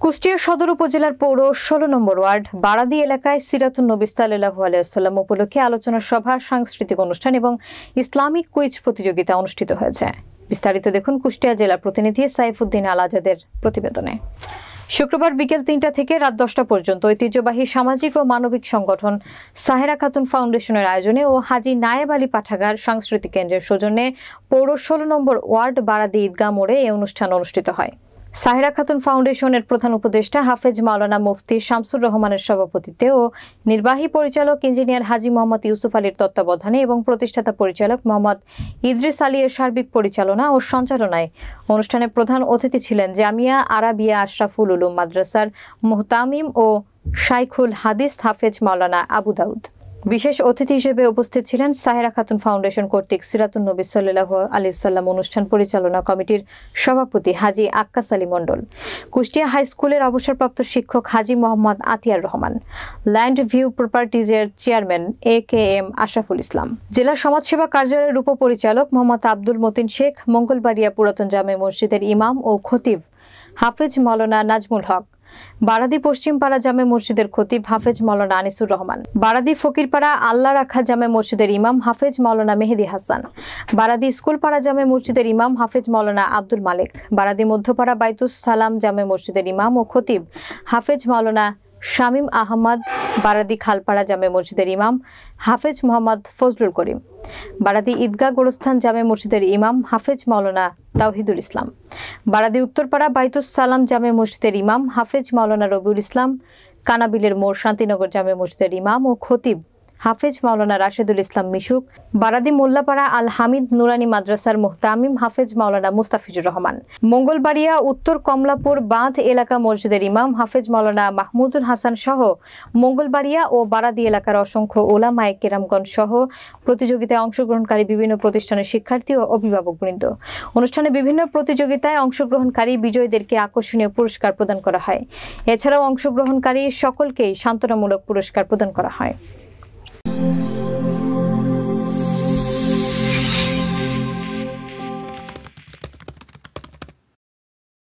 কুষ্টিয়া সদর উপজেলার পৌর ১৬ নম্বর ওয়ার্ড বারাদি এলাকায় সিরাতুন নবী সাল্লাল্লাহু আলাইহি ওয়াসাল্লাম উপলক্ষে আলোচনা সভা, সাংস্কৃতিক অনুষ্ঠান এবং ইসলামিক কুইজ প্রতিযোগিতা অনুষ্ঠিত হয়েছে। বিস্তারিত দেখুন কুষ্টিয়া জেলা প্রতিনিধি সাইফুদ্দিন আল আজাদের প্রতিবেদনে। শুক্রবার বিকেল ৩টা থেকে রাত ১০টা পর্যন্ত ঐতিহ্যবাহী সামাজিক ও মানবিক সংগঠন সাহেরা খাতুন ফাউন্ডেশনের আয়োজনে ও হাজী নায়েব আলী পাঠাগার সাংস্কৃতিক কেন্দ্রের সৌজন্যে পৌর ১৬ নম্বর ওয়ার্ড বারাদি ঈদগাহ মোড়ে এই অনুষ্ঠান অনুষ্ঠিত হয়। সাহেরা খাতুন ফাউন্ডেশনের প্রধান উপদেষ্টা হাফেজ মাওলানা মুফতি শামসুর রহমানের সভাপতিত্বে ও নির্বাহী পরিচালক ইঞ্জিনিয়ার হাজী মোহাম্মদ ইউসুফ আলীর তত্ত্বাবধানে এবং প্রতিষ্ঠাতা পরিচালক মোহাম্মদ ইদ্রিস আলী এর সার্বিক পরিচালনা ও সঞ্চালনায় অনুষ্ঠানে প্রধান অতিথি ছিলেন জামিয়া আরাবিয়া আশরাফুল উলুম মাদ্রাসার মুহতামিম ও শাইখুল হাদিস হাফেজ মাওলানা আবু দাউদ। বিশেষ অতিথি হিসেবে উপস্থিত ছিলেন সাহেরা খাতুন ফাউন্ডেশন কর্তৃক সিরাতুন নবী সাল্লাল্লাহু আলাইহি ওয়াসাল্লাম অনুষ্ঠান পরিচালনা কমিটির সভাপতি হাজী আক্কাস আলী মণ্ডল, কুষ্টিয়া হাই স্কুলের অবসরপ্রাপ্ত শিক্ষক হাজী মোহাম্মদ আতিয়ার রহমান, ল্যান্ড ভিউ প্রপার্টিজের চেয়ারম্যান AKM আশরাফুল ইসলাম, জেলা সমাজসেবা কার্যালয়ের উপপরিচালক মোহাম্মদ আব্দুল মতিন শেখ, মঙ্গলবাড়িয়া পুরাতন জামে মসজিদের ইমাম ও খতিব হাফেজ মাওলানা নাজমুল হক, বারাদি পশ্চিমপাড়া জামে মসজিদের খতিব হাফেজ মাওলানা আনিসুর রহমান, বারাদি ফকিরপাড়া আল্লাহ রাখা জামে মসজিদের ইমাম হাফেজ মাওলানা মেহেদি হাসান, বারাদি স্কুলপাড়া জামে মসজিদের ইমাম হাফেজ মাওলানা আব্দুল মালিক, বারাদি মধ্যপাড়া বাইতুস সালাম জামে মসজিদের ইমাম ও খতিব হাফেজ মাওলানা শামীম আহমদ, বারাদি খালপাড়া জামে মসজিদের ইমাম হাফেজ মোহাম্মদ ফজলুল করিম, বারাদি ঈদগাহ গোরস্থান জামে মসজিদের ইমাম হাফেজ মাওলানা তাওহিদুল ইসলাম, বারাদি উত্তরপাড়া বাইতুস সালাম জামে মসজিদের ইমাম হাফেজ মাওলানা রবিউল ইসলাম, কানাবিলের মোড় শান্তিনগর জামে মসজিদের ইমাম ও খতিব হাফেজ মাওলানা রাশেদুল ইসলাম মিশুক, বারাদি মোল্লাপাড়া আল হামিদ নুরানি মাদ্রাসার মুহতামিম হাফেজ মাওলানা মুস্তাফিজুর রহমান, মঙ্গলবাড়িয়া উত্তর কমলাপুর বাঁধ এলাকা মসজিদের ইমাম হাফেজ মাওলানা মাহমুদুল হাসান সহ মঙ্গলবাড়িয়া ও বারাদি এলাকার অসংখ্য ওলামায়ে কেরামগণ সহ প্রতিযোগিতায় অংশগ্রহণকারী বিভিন্ন প্রতিষ্ঠানের শিক্ষার্থী ও অভিভাবকবৃন্দ। অনুষ্ঠানে বিভিন্ন প্রতিযোগিতায় অংশগ্রহণকারী বিজয়ীদেরকে আকর্ষণীয় পুরস্কার প্রদান করা হয়। এছাড়াও অংশগ্রহণকারী সকলকেই সান্ত্বনামূলক পুরস্কার প্রদান করা হয়।